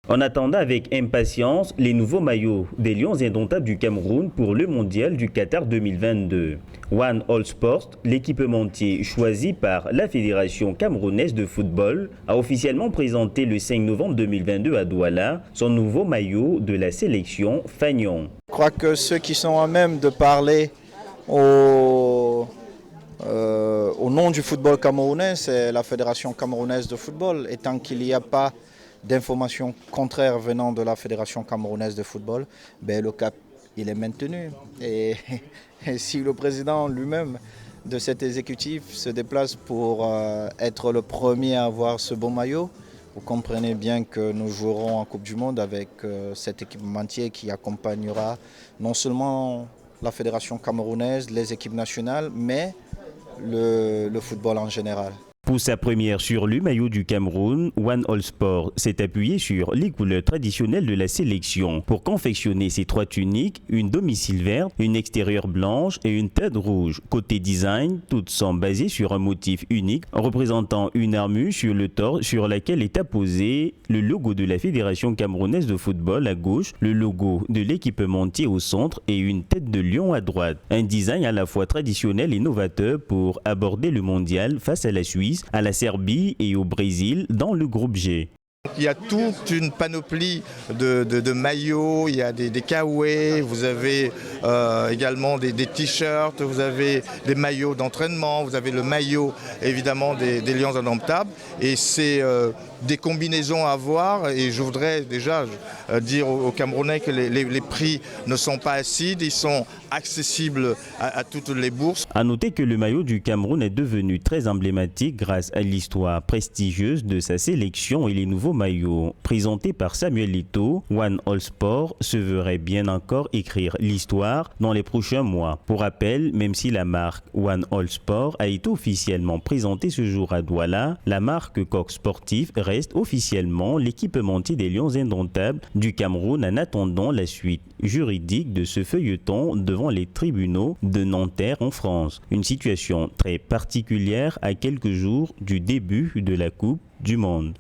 On attendait avec impatience les nouveaux maillots des Lions indomptables du Cameroun pour le mondial du Qatar 2022. One All Sport, l'équipementier choisi par la Fédération camerounaise de football, a officiellement présenté le 5 novembre 2022 à Douala son nouveau maillot de la sélection Fagnon. Je crois que ceux qui sont à même de parler au nom du football camerounais, c'est la Fédération camerounaise de football. Et tant qu'il n'y a pas d'informations contraires venant de la Fédération camerounaise de football, le cap il est maintenu. Et si le président lui-même de cet exécutif se déplace pour être le premier à avoir ce beau maillot, vous comprenez bien que nous jouerons en Coupe du Monde avec cet équipementier qui accompagnera non seulement la Fédération camerounaise, les équipes nationales, mais le football en général. Pour sa première sur le maillot du Cameroun, One All Sport s'est appuyé sur les couleurs traditionnelles de la sélection pour confectionner ses trois tuniques, une domicile verte, une extérieure blanche et une tête rouge. Côté design, toutes sont basées sur un motif unique représentant une armure sur le torse sur laquelle est apposé le logo de la Fédération camerounaise de football à gauche, le logo de l'équipementier au centre et une tête de lion à droite. Un design à la fois traditionnel et novateur pour aborder le mondial face à la Suisse, à la Serbie et au Brésil dans le groupe G. Il y a toute une panoplie de maillots, il y a des kawaii, vous avez également des t-shirts, vous avez des maillots d'entraînement, vous avez le maillot évidemment des Lions indomptables et c'est des combinaisons à voir et je voudrais déjà dire aux Camerounais que les prix ne sont pas acides, ils sont accessibles à toutes les bourses. À noter que le maillot du Cameroun est devenu très emblématique grâce à l'histoire prestigieuse de sa sélection et les nouveaux maillots. Présentés par Samuel Eto'o, One All Sport se verrait bien encore écrire l'histoire dans les prochains mois. Pour rappel, même si la marque One All Sport a été officiellement présentée ce jour à Douala, la marque Coq Sportif reste officiellement l'équipementier des Lions indomptables du Cameroun en attendant la suite juridique de ce feuilleton devant les tribunaux de Nanterre en France. Une situation très particulière à quelques jours du début de la Coupe du Monde.